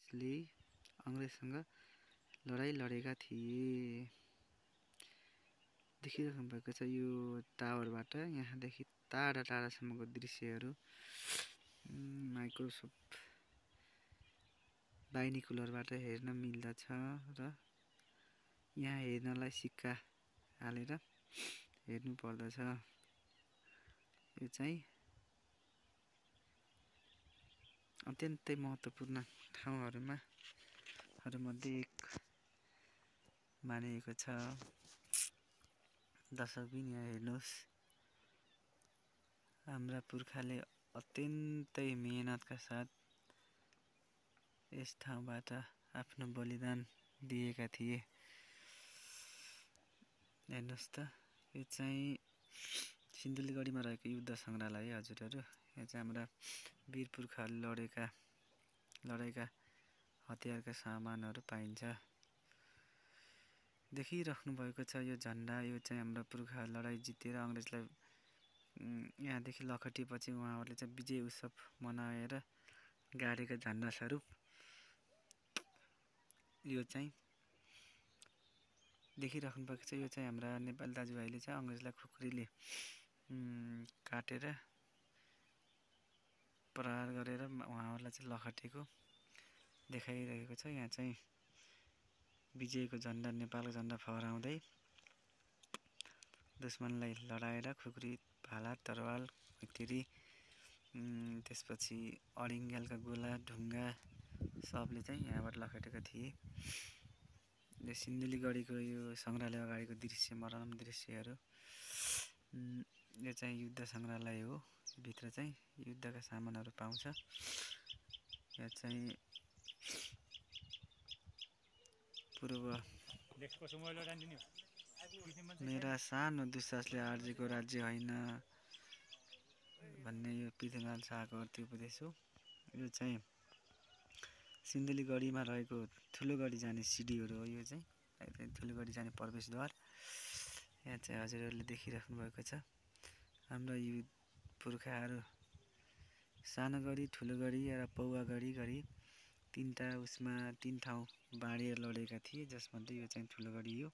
अङ्ग्रेजसँग लडाईँ लडेका थिए। देखिराख्नु भएको छ यो टावरबाट यहाँदेखि टाढा टाढासम्मको दृश्यहरू माइक्रोसफ्ट बाइनिकुलरबाट हेर्न मिल्दछ र यहाँ हेर्नलाई सिक्का हालेर हेर्नु पर्दछ। यो चाहिँ अत्यन्तै महत्त्वपूर्ण ठाउँहरूमध्ये एक मानिएको छ। दर्शकबिन यहाँ हेर्नुहोस्, हाम्रा पुर्खाले अत्यन्तै मेहनतका साथ यस ठाउँबाट आफ्नो बलिदान दिएका थिए। हेर्नुहोस् त, यो चाहिँ सिन्धुलीगढीमा रहेको युद्ध सङ्ग्रहालय हजुरहरू। यहाँ चाहिँ हाम्रा वीर पुर्खाहरूले लडाइँका हतियारका सामानहरू पाइन्छ। देखिराख्नु भएको छ यो झन्डा, यो चाहिँ हाम्रा पुर्खा लडाइँ जितेर अङ्ग्रेजलाई यहाँदेखि लखटिएपछि उहाँहरूले चाहिँ विजय उत्सव मनाएर गाडेका झन्डा स्वरूप यो चाहिँ देखिराख्नु भएको छ। यो चाहिँ हाम्रा नेपाली दाजुभाइले चाहिँ अङ्ग्रेजलाई खुकुरीले काटेर प्रहार गरेर उहाँहरूलाई चाहिँ लखटेको देखाइरहेको छ। यहाँ चाहिँ विजयको झन्डा, नेपालको झन्डा फहराउँदै दुश्मनलाई लडाएर खुकुरी, भाला, तरवाल, मैतिरी, त्यसपछि अडिङ्ग्यालका गोला, ढुङ्गा सबले चाहिँ यहाँबाट लखेटेका थिए। यो सिन्धुलीगढीको यो सङ्ग्रहालय अगाडिको दृश्य, मनोरम दृश्यहरू। यो चाहिँ युद्ध सङ्ग्रहालय हो। भित्र चाहिँ युद्धका सामानहरू पाउँछ। यहाँ चाहिँ पूर्व मेरा सानो दुस्साहसले आर्जेको राज्य होइन भन्ने यो पृथ्वीनारायण शाहको अर्थी उपदेश हो। यो चाहिँ सिन्धुलीगढीमा रहेको ठुलोगढी जाने सिडीहरू हो। यो चाहिँ ठुलोगढी जाने प्रवेशद्वार। यहाँ चाहिँ हजुरहरूले देखिराख्नु भएको छ, हाम्रो यी पुर्खाहरू सानोगढी, ठुलोगढी र पौवागढी गरी तीन ठाउँ बाँडेर लडेका थिए, जसमध्ये यो चाहिँ ठुलोगढी हो।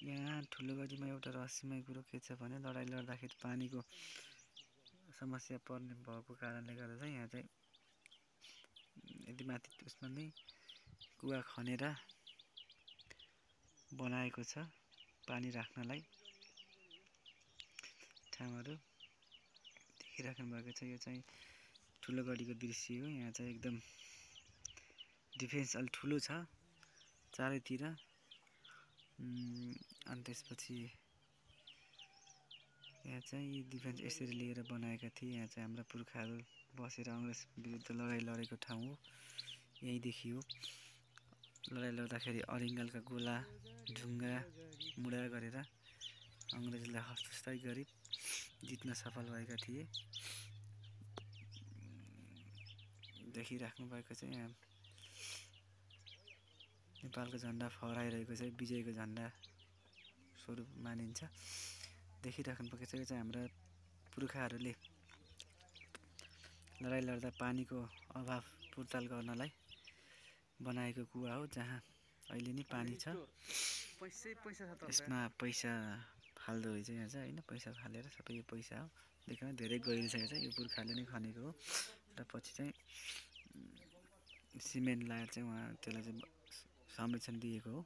यहाँ ठुलोगढीमा एउटा रहस्यमय कुरो के छ भने लडाइँ लड्दाखेरि पानीको समस्या पर्ने भएको कारणले गर्दा चाहिँ यहाँ चाहिँ यदि माथि उसमा नै कुवा खनेर बनाएको छ पानी राख्नलाई ठाउँहरू देखिराख्नु भएको छ। यो चाहिँ ठुलोगढीको दृश्य हो। यहाँ चाहिँ एकदम डिफेन्स अलि ठुलो छ चारैतिर। अनि त्यसपछि यहाँ चाहिँ डिफेन्स यसरी लिएर बनाएका थिए। यहाँ चाहिँ हाम्रा पुर्खाहरू बसेर अङ्ग्रेज विरुद्ध लडाइँ लडेको ठाउँ हो। यहीँ देखियो लडाइँ लड्दाखेरि अरिङ्गलका गोला, ढुङ्गा, मुढा गरेर अङ्ग्रेजलाई हतोत्साहित गरी जित्न सफल भएका थिए। देखिराख्नु भएको छ, यहाँ नेपालको झन्डा फहराइरहेको छ, विजयको झन्डा स्वरूप मानिन्छ। देखिराख्नु भएको छ, यो चाहिँ हाम्रा पुर्खाहरूले लडाइँ लड्दा पानीको अभाव पूर्ताल गर्नलाई बनाएको कुवा हो, जहाँ अहिले नि पानी छ। यसमा पैसा फाल्दो रहेछ यहाँ चाहिँ होइन, पैसा फालेर सबै यो पैसा हो। देख्न धेरै गहिरो छ, यो पुर्खाले नै खनेको हो र पछि चाहिँ सिमेन्ट लाएर चाहिँ उहाँ त्यसलाई चाहिँ संरक्षण दिएको हो।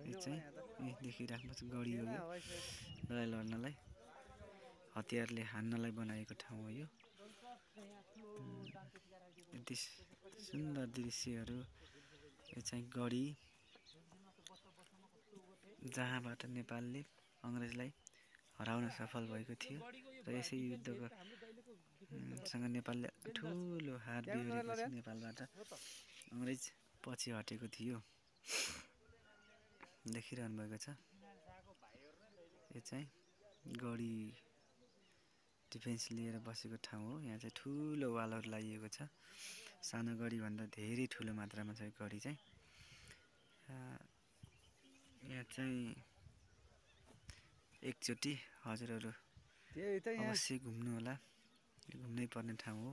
यो चाहिँ देखिराख्नु छ गढी हो, यो लडाइँ लड्नलाई हतियारले हान्नलाई बनाएको ठाउँ हो। यो यति सुन्दर दृश्यहरू। यो चाहिँ गढी जहाँबाट नेपालले अङ्ग्रेजलाई हराउन सफल भएको थियो र यसै युद्धको सँग नेपालले ठुलो हार बिहोरेपछि नेपालबाट अङ्ग्रेज पछि हटेको थियो। देखिरहनु भएको छ, यो चाहिँ गढी डिफेन्स लिएर बसेको ठाउँ हो। यहाँ चाहिँ ठुलो वालहरू लगाइएको छ, सानो गढीभन्दा धेरै ठुलो मात्रामा छ गढी चाहिँ। यहाँ चाहिँ एकचोटि हजुरहरू अवश्य घुम्नु होला, घुम्नै पर्ने ठाउँ हो।